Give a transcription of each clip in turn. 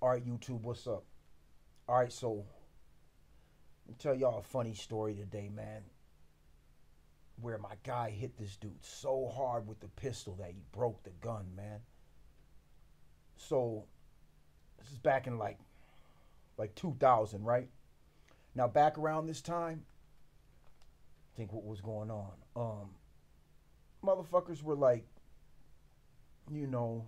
All right, YouTube, what's up? All right, so let me tell y'all a funny story today, man. Where my guy hit this dude so hard with the pistol that he broke the gun, man. So this is back in like 2000, right? Now back around this time, think what was going on. Motherfuckers were like, you know,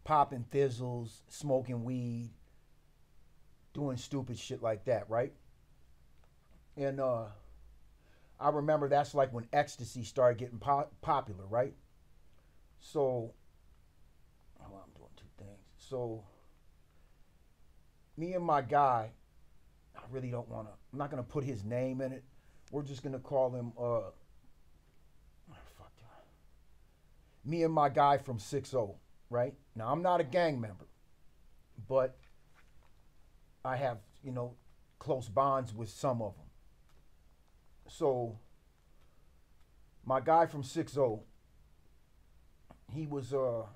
popping thizzles, smoking weed, doing stupid shit like that, right? And I remember that's like when ecstasy started getting popular, right? So, oh, I'm doing two things. So, me and my guy, I really don't want to, I'm not going to put his name in it. We're just going to call him, fuck that. Me and my guy from 6-0, right? Now, I'm not a gang member, but I have, close bonds with some of them. So, my guy from 6-0, he was, the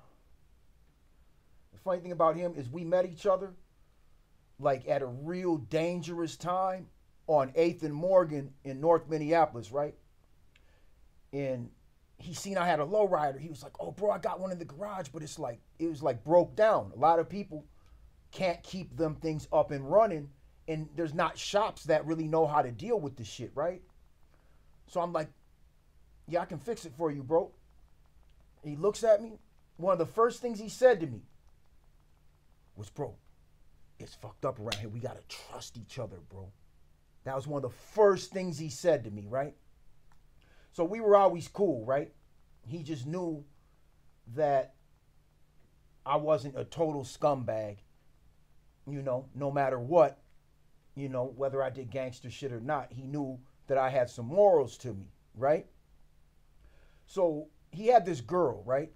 funny thing about him is we met each other like at a real dangerous time on 8th and Morgan in North Minneapolis, right? And he seen I had a lowrider. He was like, oh, bro, I got one in the garage, but it was like broke down. A lot of people can't keep them things up and running, and there's not shops that really know how to deal with this shit, right? So I'm like, yeah, I can fix it for you, bro. He looks at me. One of the first things he said to me was, bro, it's fucked up around here. We got to trust each other, bro. That was one of the first things he said to me, right? So we were always cool, right? He just knew that I wasn't a total scumbag, no matter what, whether I did gangster shit or not. He knew that I had some morals to me, right? So he had this girl, right?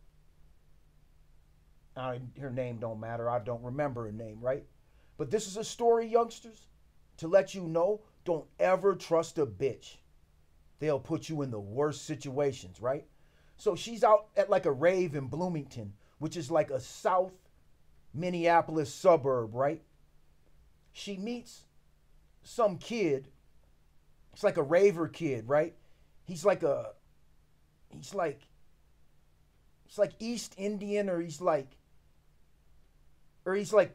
Her name don't matter. I don't remember her name, right? But this is a story, youngsters, to let you know, don't ever trust a bitch. They'll put you in the worst situations, right? So she's out at like a rave in Bloomington, which is like a South Minneapolis suburb, right? She meets some kid. It's like a raver kid, right? He's like East Indian, or he's like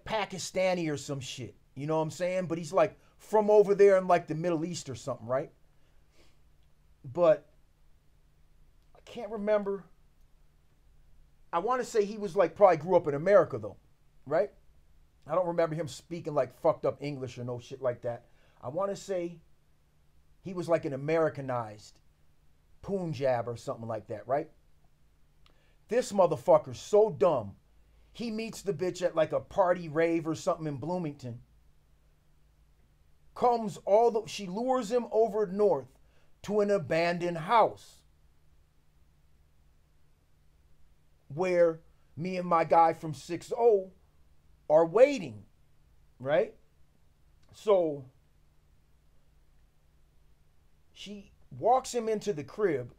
Pakistani or some shit. You know what I'm saying? But he's like from over there in like the Middle East or something, right? But I can't remember. I want to say he was like probably grew up in America though, right? I don't remember him speaking like fucked up English or no shit like that. I want to say he was like an Americanized Punjab or something like that, right? This motherfucker's so dumb. He meets the bitch at like a party rave or something in Bloomington. She lures him over north to an abandoned house where me and my guy from 6-0 are waiting, right? So she walks him into the crib.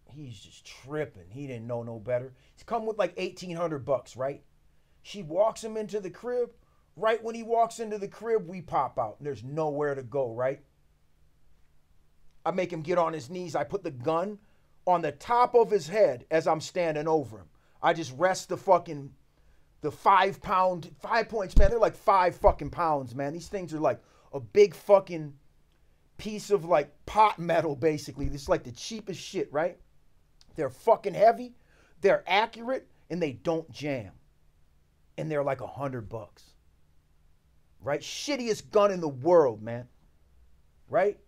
He's just tripping. He didn't know no better. He's come with like $1,800, right? She walks him into the crib. Right when he walks into the crib, we pop out. And there's nowhere to go, right? I make him get on his knees. I put the gun on the top of his head as I'm standing over him. I just rest the 5 points, man. They're like 5 fucking pounds, man. These things are like a big fucking piece of like pot metal, basically. This is like the cheapest shit, right? They're fucking heavy, they're accurate, and they don't jam. And they're like $100. Right? Shittiest gun in the world, man. Right?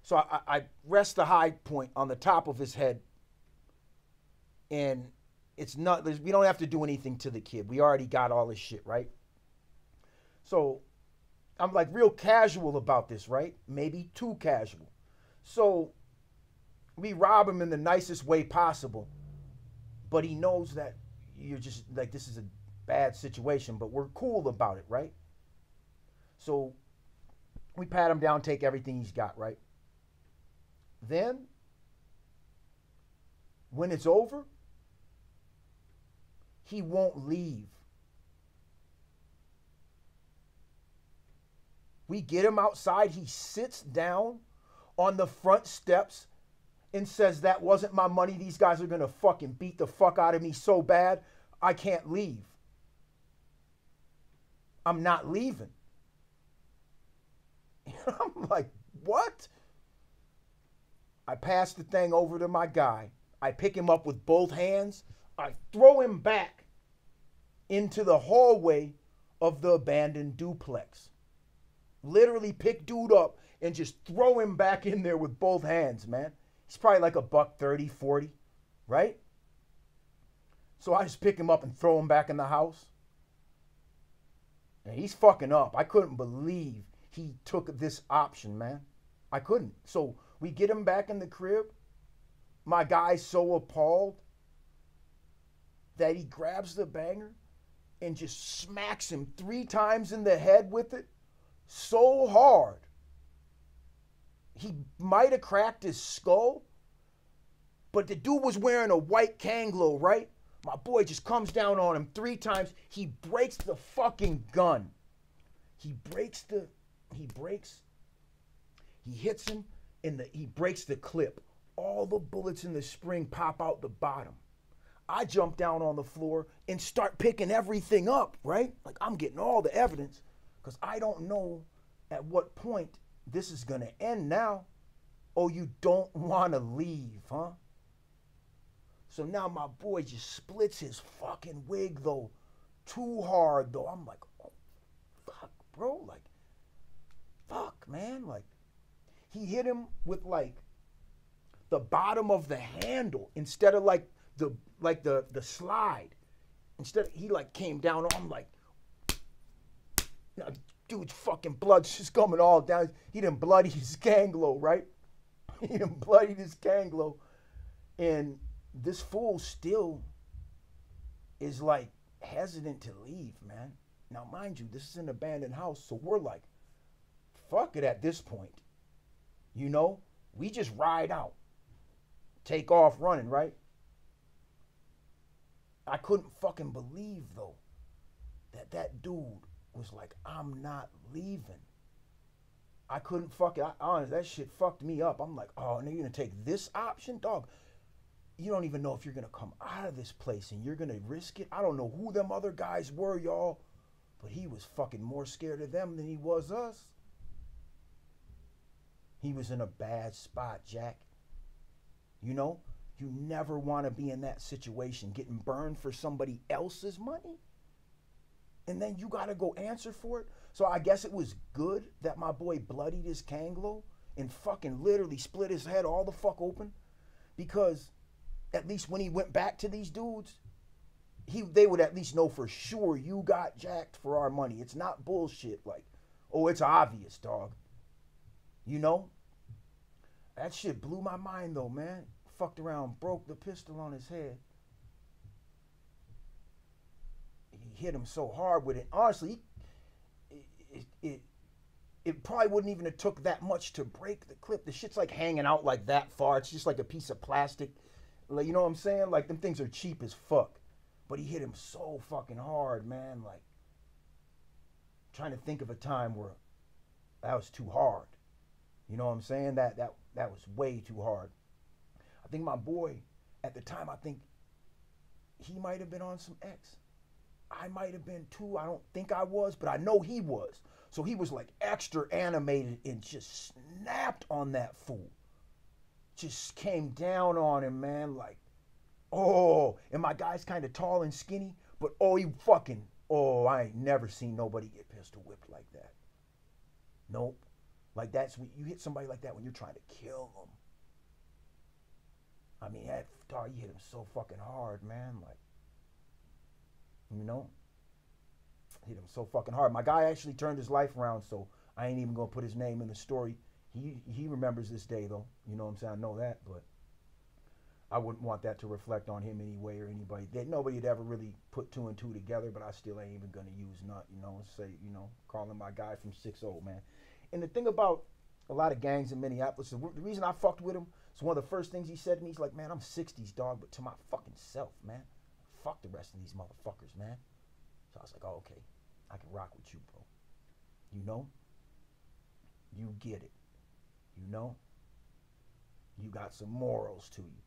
So I rest the high point on the top of his head. And it's not, we don't have to do anything to the kid. We already got all this shit, right? So I'm like real casual about this, right? Maybe too casual. So we rob him in the nicest way possible. But he knows that you're just like, this is a bad situation, but we're cool about it, right? So we pat him down, take everything he's got, right? Then, when it's over, he won't leave We get him outside. He sits down on the front steps and says, that wasn't my money. These guys are going to fucking beat the fuck out of me so bad, I can't leave. I'm not leaving. I'm like, what? I pass the thing over to my guy. I pick him up with both hands. I throw him back into the hallway of the abandoned duplex. Literally pick dude up and just throw him back in there with both hands, man. He's probably like $130, 40, right? So I just pick him up and throw him back in the house. And he's fucking up. I couldn't believe he took this option, man. I couldn't. So we get him back in the crib. My guy's so appalled that he grabs the banger and just smacks him 3 times in the head with it so hard. He might have cracked his skull, but the dude was wearing a white Kangol, right? My boy just comes down on him 3 times. He breaks the fucking gun. He hits him he breaks the clip. All the bullets in the spring pop out the bottom. I jump down on the floor and start picking everything up, right? Like I'm getting all the evidence because I don't know at what point this is going to end now. Oh, you don't want to leave, huh? So now my boy just splits his fucking wig, though, too hard, though. I'm like, oh, fuck, bro. Like, fuck, man. Like, he hit him with, like, the bottom of the handle instead of, like the slide. Instead, he, like, came down on him, like, now, dude's fucking blood's just coming all down. He done bloodied his Kangol, right? He done bloodied his Kangol. And this fool still is like hesitant to leave, man. Now, mind you, this is an abandoned house, so we're like, fuck it at this point. You know, we just ride out, take off running, right? I couldn't fucking believe, though, that dude was like, I'm not leaving. I couldn't fucking, honestly, that shit fucked me up. I'm like, oh, now you're gonna take this option? Dog, you don't even know if you're gonna come out of this place and you're gonna risk it. I don't know who them other guys were, y'all, but he was fucking more scared of them than he was us. He was in a bad spot, Jack. You know, you never want to be in that situation, getting burned for somebody else's money, and then you gotta go answer for it. So I guess it was good that my boy bloodied his Kangol and fucking literally split his head all the fuck open, because at least when he went back to these dudes, they would at least know for sure you got jacked for our money. It's not bullshit like, oh, it's obvious, dog. You know? That shit blew my mind though, man. Fucked around, broke the pistol on his head. He hit him so hard with it. Honestly, it probably wouldn't even have took that much to break the clip. The shit's like hanging out like that far. It's just like a piece of plastic. Like, you know what I'm saying? Like, them things are cheap as fuck. But he hit him so fucking hard, man. Like, trying to think of a time where that was too hard. You know what I'm saying? That was way too hard. I think my boy, at the time, I think he might have been on some X. I might have been too. I don't think I was, but I know he was. So he was like extra animated and just snapped on that fool. Just came down on him, man. Like, oh, and my guy's kind of tall and skinny, but I ain't never seen nobody get pistol whipped like that. Nope. Like, that's when you hit somebody like that when you're trying to kill them. I mean, that dog, you hit him so fucking hard, man. Like, you know, hit him so fucking hard. My guy actually turned his life around, so I ain't even gonna put his name in the story. He remembers this day though. You know what I'm saying? I know that, but I wouldn't want that to reflect on him anyway or anybody. Nobody had ever really put 2 and 2 together, but I still ain't even gonna use nut, you know, and say, you know, calling my guy from 6-0, man. And the thing about a lot of gangs in Minneapolis, the reason I fucked with him, it's one of the first things he said to me. He's like, man, I'm 60s, dog, but to my fucking self, man. Fuck the rest of these motherfuckers, man. So I was like, oh, okay. I can rock with you, bro. You know? you get it. You know? You got some morals to you,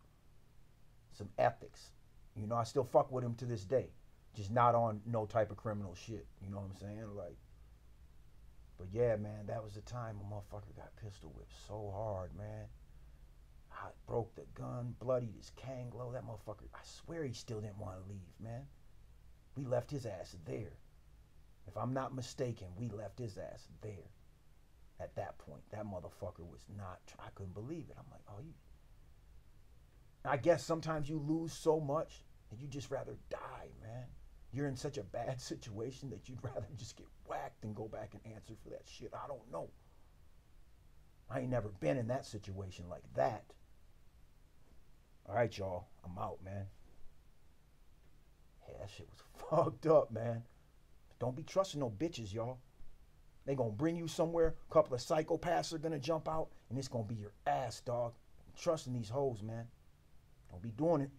some ethics. You know, I still fuck with him to this day. Just not on no type of criminal shit. You know what I'm saying? Like, but yeah, man, that was the time a motherfucker got pistol whipped so hard, man. I broke the gun, bloodied his Kangol. That motherfucker, I swear he still didn't want to leave, man. We left his ass there. If I'm not mistaken, we left his ass there. At that point, that motherfucker was not, I couldn't believe it. I'm like, oh, you. I guess sometimes you lose so much that you just rather die, man. You're in such a bad situation that you'd rather just get whacked than go back and answer for that shit. I don't know. I ain't never been in that situation like that. All right, y'all. I'm out, man. Yeah, that shit was fucked up, man. Don't be trusting no bitches, y'all. They gonna bring you somewhere. A couple of psychopaths are gonna jump out, and it's gonna be your ass, dog. Trusting these hoes, man. Don't be doing it.